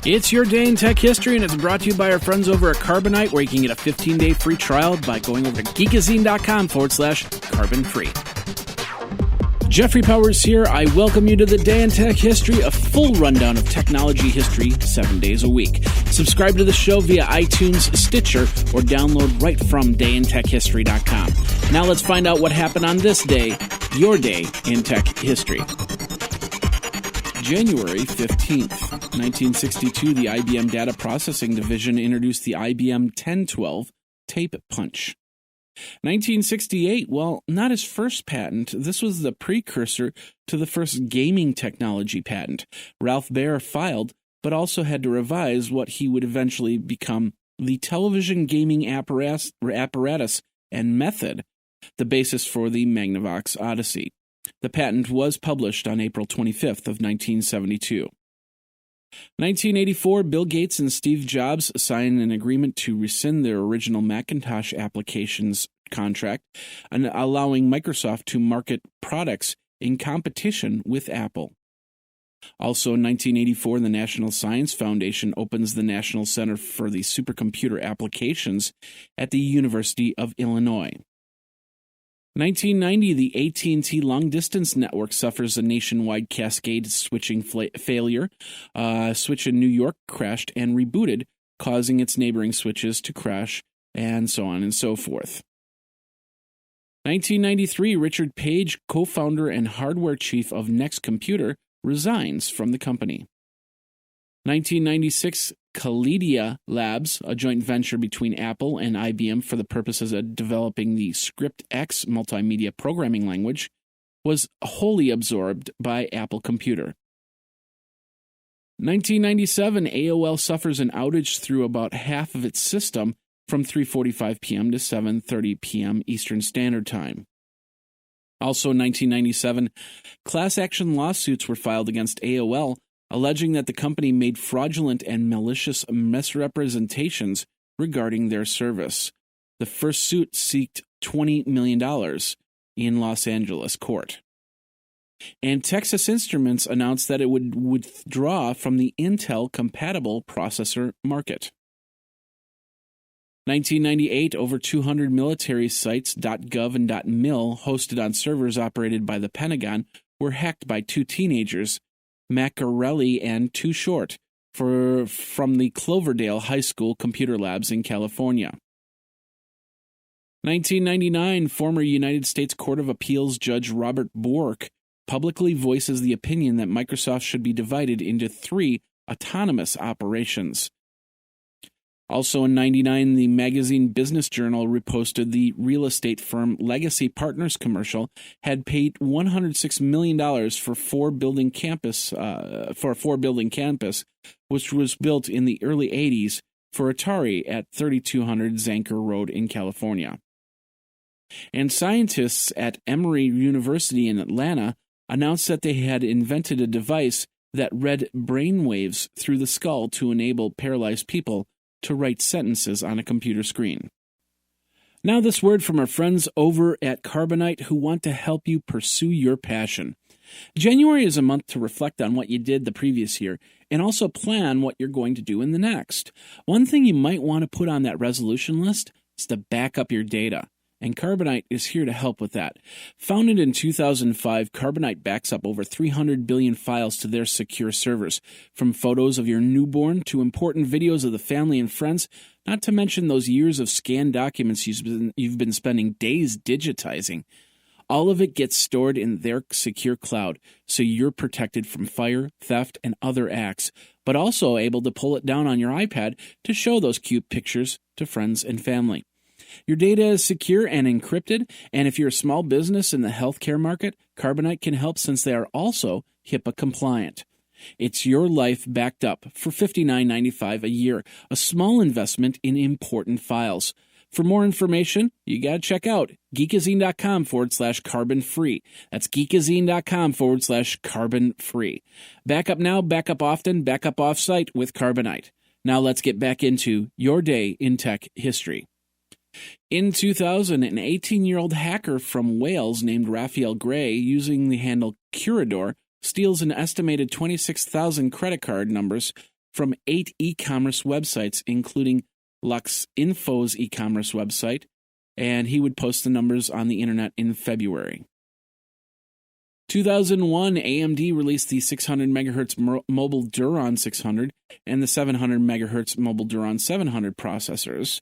It's your day in tech history, and it's brought to you by our friends over at Carbonite, where you can get a 15-day free trial by going over to geekazine.com/carbon-free. Jeffrey Powers here. I welcome you to the Day in Tech History, a full rundown of technology history 7 days a week. Subscribe to the show via iTunes, Stitcher, or download right from dayintechhistory.com. Now let's find out what happened on this day, your day in tech history. January 15th, 1962, the IBM Data Processing Division introduced the IBM 1012 tape punch. 1968, well, not his first patent. This was the precursor to the first gaming technology patent. Ralph Baer filed, but also had to revise what he would eventually become the television gaming apparatus and method, the basis for the Magnavox Odyssey. The patent was published on April 25th of 1972. 1984, Bill Gates and Steve Jobs signed an agreement to rescind their original Macintosh applications contract, and allowing Microsoft to market products in competition with Apple. Also in 1984, the National Science Foundation opens the National Center for the Supercomputer Applications at the University of Illinois. 1990, the AT&T long-distance network suffers a nationwide cascade switching failure. A switch in New York crashed and rebooted, causing its neighboring switches to crash, and so on and so forth. 1993, Richard Page, co-founder and hardware chief of Next Computer, resigns from the company. 1996, Kaleida Labs, a joint venture between Apple and IBM for the purposes of developing the ScriptX multimedia programming language, was wholly absorbed by Apple Computer. 1997, AOL suffers an outage through about half of its system from 3:45 p.m. to 7:30 p.m. Eastern Standard Time. Also in 1997, class action lawsuits were filed against AOL, alleging that the company made fraudulent and malicious misrepresentations regarding their service. The first suit sought $20 million in Los Angeles court. And Texas Instruments announced that it would withdraw from the Intel-compatible processor market. 1998, over 200 military sites .gov and .mil hosted on servers operated by the Pentagon were hacked by two teenagers, Macarelli and Too Short, from the Cloverdale High School computer labs in California. 1999, former United States Court of Appeals Judge Robert Bork publicly voices the opinion that Microsoft should be divided into 3 autonomous operations. Also in 1999, the magazine Business Journal reposted the real estate firm Legacy Partners commercial had paid $106 million for a four-building campus, which was built in the early 80s for Atari at 3200 Zanker Road in California. And scientists at Emory University in Atlanta announced that they had invented a device that read brainwaves through the skull to enable paralyzed people to write sentences on a computer screen. Now this word from our friends over at Carbonite who want to help you pursue your passion. January is a month to reflect on what you did the previous year and also plan what you're going to do in the next. One thing you might want to put on that resolution list is to back up your data. And Carbonite is here to help with that. Founded in 2005, Carbonite backs up over 300 billion files to their secure servers, from photos of your newborn to important videos of the family and friends, not to mention those years of scanned documents you've been spending days digitizing. All of it gets stored in their secure cloud, so you're protected from fire, theft, and other acts, but also able to pull it down on your iPad to show those cute pictures to friends and family. Your data is secure and encrypted, and if you're a small business in the healthcare market, Carbonite can help since they are also HIPAA compliant. It's your life backed up for $59.95 a year, a small investment in important files. For more information, you got to check out geekazine.com/carbon-free. That's geekazine.com/carbon-free. Back up now, back up often, back up off-site with Carbonite. Now let's get back into your day in tech history. In 2000, an 18-year-old hacker from Wales named Raphael Gray, using the handle Curador, steals an estimated 26,000 credit card numbers from 8 e-commerce websites, including Lux Info's e-commerce website, and he would post the numbers on the internet in February. 2001, AMD released the 600 MHz Mobile Duron 600 and the 700 MHz Mobile Duron 700 processors.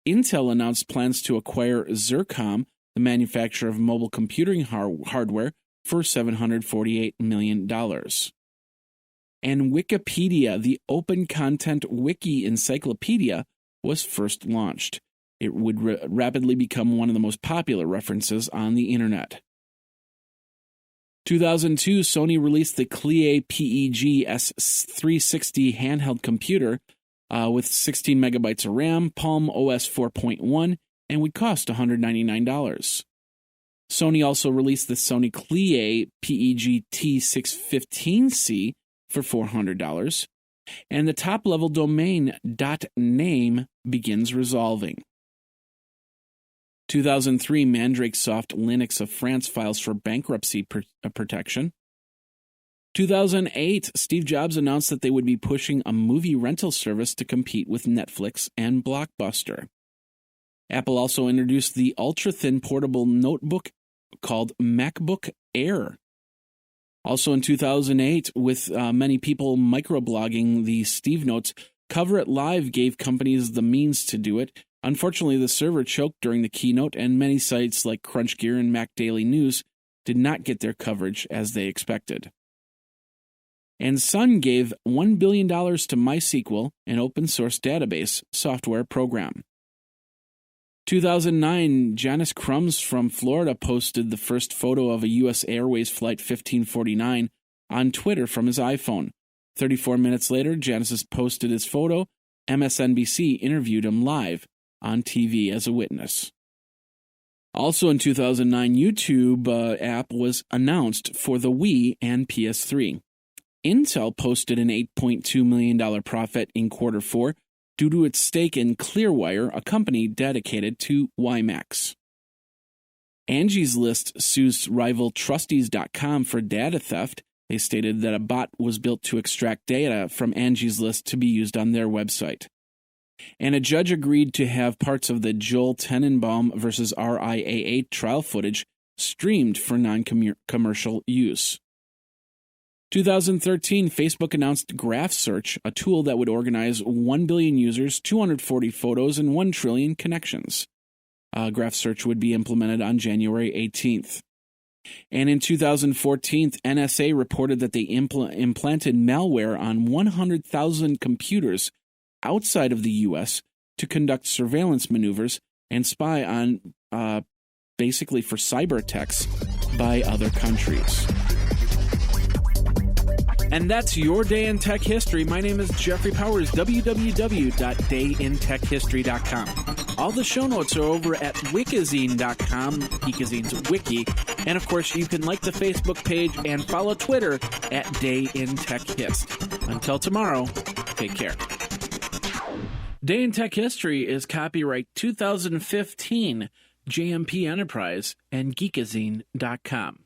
Intel announced plans to acquire Xircom, the manufacturer of mobile computing hardware, for $748 million. And Wikipedia, the open content wiki encyclopedia, was first launched. It would rapidly become one of the most popular references on the internet. 2002, Sony released the Clie PEG S360 handheld computer with 16 megabytes of RAM, Palm OS 4.1, and would cost $199. Sony also released the Sony Clie PEG T615C for $400, and the top-level domain .name begins resolving. 2003, Mandrake Soft Linux of France files for bankruptcy protection. 2008, Steve Jobs announced that they would be pushing a movie rental service to compete with Netflix and Blockbuster. Apple also introduced the ultra-thin portable notebook called MacBook Air. Also in 2008, with many people microblogging the Steve Notes, Cover It Live gave companies the means to do it. Unfortunately, the server choked during the keynote, and many sites like CrunchGear and Mac Daily News did not get their coverage as they expected. And Sun gave $1 billion to MySQL, an open-source database software program. 2009, Janice Crumbs from Florida posted the first photo of a U.S. Airways Flight 1549 on Twitter from his iPhone. 34 minutes later, Janice posted his photo. MSNBC interviewed him live on TV as a witness. Also in 2009, YouTube app was announced for the Wii and PS3. Intel posted an $8.2 million profit in quarter 4 due to its stake in Clearwire, a company dedicated to WiMAX. Angie's List sues rival Trustees.com for data theft. They stated that a bot was built to extract data from Angie's List to be used on their website. And a judge agreed to have parts of the Joel Tenenbaum versus RIAA trial footage streamed for non-commercial use. 2013, Facebook announced Graph Search, a tool that would organize 1 billion users, 240 photos, and 1 trillion connections. Graph Search would be implemented on January 18th. And in 2014, NSA reported that they implanted malware on 100,000 computers outside of the U.S. to conduct surveillance maneuvers and spy on, basically for cyber attacks by other countries. And that's your Day in Tech History. My name is Jeffrey Powers, www.dayintechhistory.com. All the show notes are over at wikizine.com, Geekazine's wiki. And of course, you can like the Facebook page and follow Twitter at Day in Tech Hist. Until tomorrow, take care. Day in Tech History is copyright 2015, JMP Enterprise and Geekazine.com.